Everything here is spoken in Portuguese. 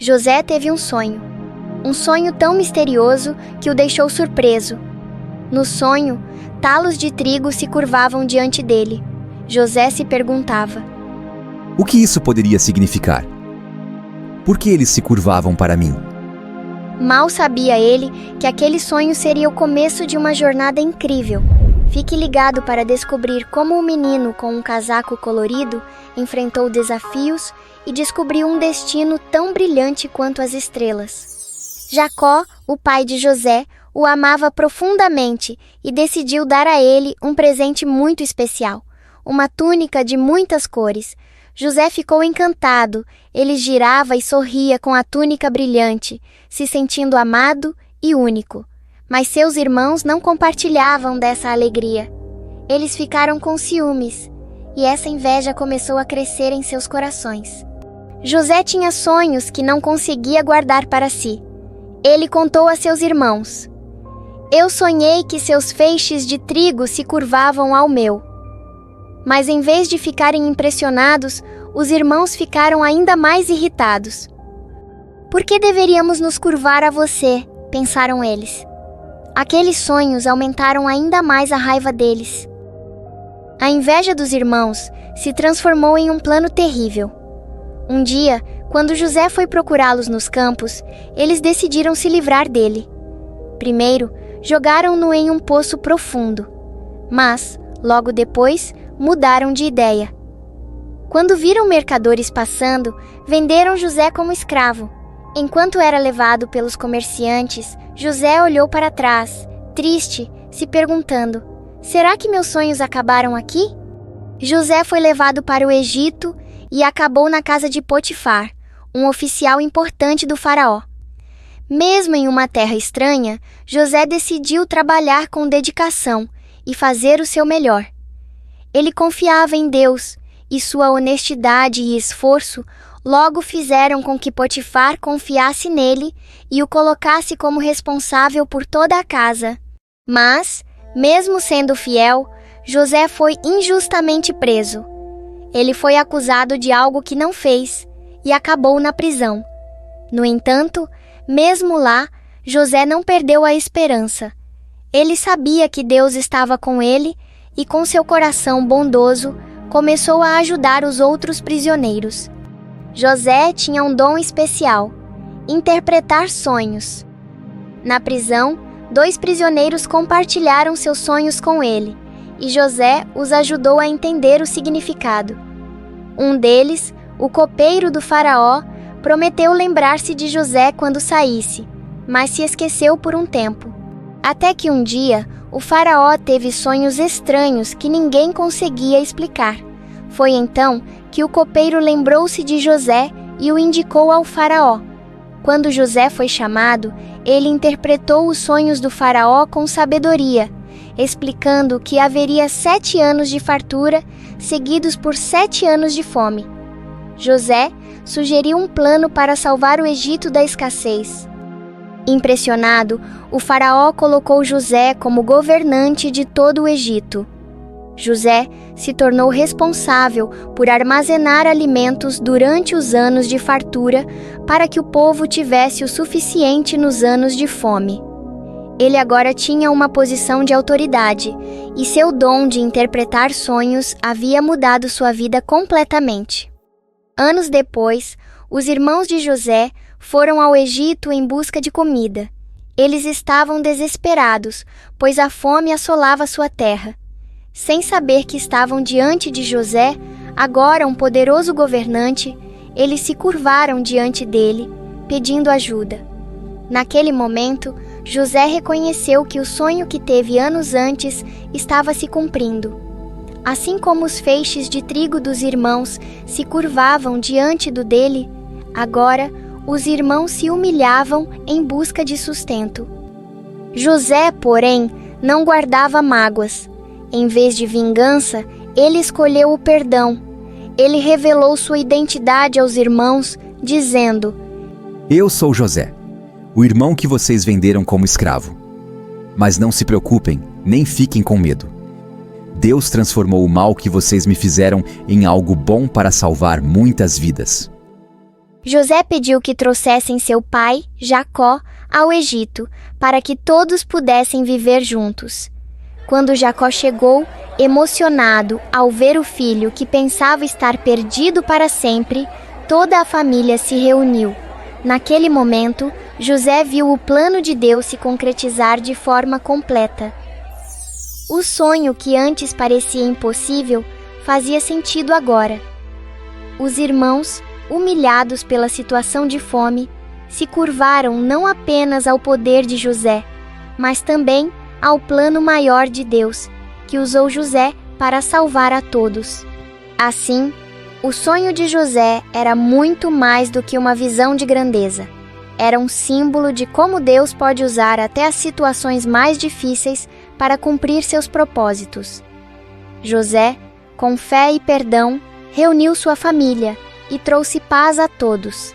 José teve um sonho tão misterioso que o deixou surpreso. No sonho, talos de trigo se curvavam diante dele. José se perguntava: o que isso poderia significar? Por que eles se curvavam para mim? Mal sabia ele que aquele sonho seria o começo de uma jornada incrível. Fique ligado para descobrir como o menino com um casaco colorido enfrentou desafios e descobriu um destino tão brilhante quanto as estrelas. Jacó, o pai de José, o amava profundamente e decidiu dar a ele um presente muito especial, uma túnica de muitas cores. José ficou encantado, ele girava e sorria com a túnica brilhante, se sentindo amado e único. Mas seus irmãos não compartilhavam dessa alegria. Eles ficaram com ciúmes, e essa inveja começou a crescer em seus corações. José tinha sonhos que não conseguia guardar para si. Ele contou a seus irmãos: eu sonhei que seus feixes de trigo se curvavam ao meu. Mas em vez de ficarem impressionados, os irmãos ficaram ainda mais irritados. Por que deveríamos nos curvar a você? Pensaram eles. Aqueles sonhos aumentaram ainda mais a raiva deles. A inveja dos irmãos se transformou em um plano terrível. Um dia, quando José foi procurá-los nos campos, eles decidiram se livrar dele. Primeiro, jogaram-no em um poço profundo, mas, logo depois, mudaram de ideia. Quando viram mercadores passando, venderam José como escravo. Enquanto era levado pelos comerciantes, José olhou para trás, triste, se perguntando: será que meus sonhos acabaram aqui? José foi levado para o Egito e acabou na casa de Potifar, um oficial importante do faraó. Mesmo em uma terra estranha, José decidiu trabalhar com dedicação e fazer o seu melhor. Ele confiava em Deus, e sua honestidade e esforço logo fizeram com que Potifar confiasse nele e o colocasse como responsável por toda a casa. Mas, mesmo sendo fiel, José foi injustamente preso. Ele foi acusado de algo que não fez e acabou na prisão. No entanto, mesmo lá, José não perdeu a esperança. Ele sabia que Deus estava com ele e, com seu coração bondoso, começou a ajudar os outros prisioneiros. José tinha um dom especial: interpretar sonhos. Na prisão, 2 prisioneiros compartilharam seus sonhos com ele, e José os ajudou a entender o significado. Um deles, o copeiro do faraó, prometeu lembrar-se de José quando saísse, mas se esqueceu por um tempo. Até que um dia, o faraó teve sonhos estranhos que ninguém conseguia explicar. Foi então que o copeiro lembrou-se de José e o indicou ao faraó. Quando José foi chamado, ele interpretou os sonhos do faraó com sabedoria, explicando que haveria 7 anos de fartura, seguidos por 7 anos de fome. José sugeriu um plano para salvar o Egito da escassez. Impressionado, o faraó colocou José como governante de todo o Egito. José se tornou responsável por armazenar alimentos durante os anos de fartura para que o povo tivesse o suficiente nos anos de fome. Ele agora tinha uma posição de autoridade, e seu dom de interpretar sonhos havia mudado sua vida completamente. Anos depois, os irmãos de José foram ao Egito em busca de comida. Eles estavam desesperados, pois a fome assolava sua terra. Sem saber que estavam diante de José, agora um poderoso governante, eles se curvaram diante dele, pedindo ajuda. Naquele momento, José reconheceu que o sonho que teve anos antes estava se cumprindo. Assim como os feixes de trigo dos irmãos se curvavam diante do dele, agora os irmãos se humilhavam em busca de sustento. José, porém, não guardava mágoas. Em vez de vingança, ele escolheu o perdão. Ele revelou sua identidade aos irmãos, dizendo: eu sou José, o irmão que vocês venderam como escravo. Mas não se preocupem, nem fiquem com medo. Deus transformou o mal que vocês me fizeram em algo bom para salvar muitas vidas. José pediu que trouxessem seu pai, Jacó, ao Egito, para que todos pudessem viver juntos. Quando Jacó chegou, emocionado ao ver o filho que pensava estar perdido para sempre, toda a família se reuniu. Naquele momento, José viu o plano de Deus se concretizar de forma completa. O sonho que antes parecia impossível fazia sentido agora. Os irmãos, humilhados pela situação de fome, se curvaram não apenas ao poder de José, mas também ao plano maior de Deus, que usou José para salvar a todos. Assim, o sonho de José era muito mais do que uma visão de grandeza. Era um símbolo de como Deus pode usar até as situações mais difíceis para cumprir seus propósitos. José, com fé e perdão, reuniu sua família e trouxe paz a todos.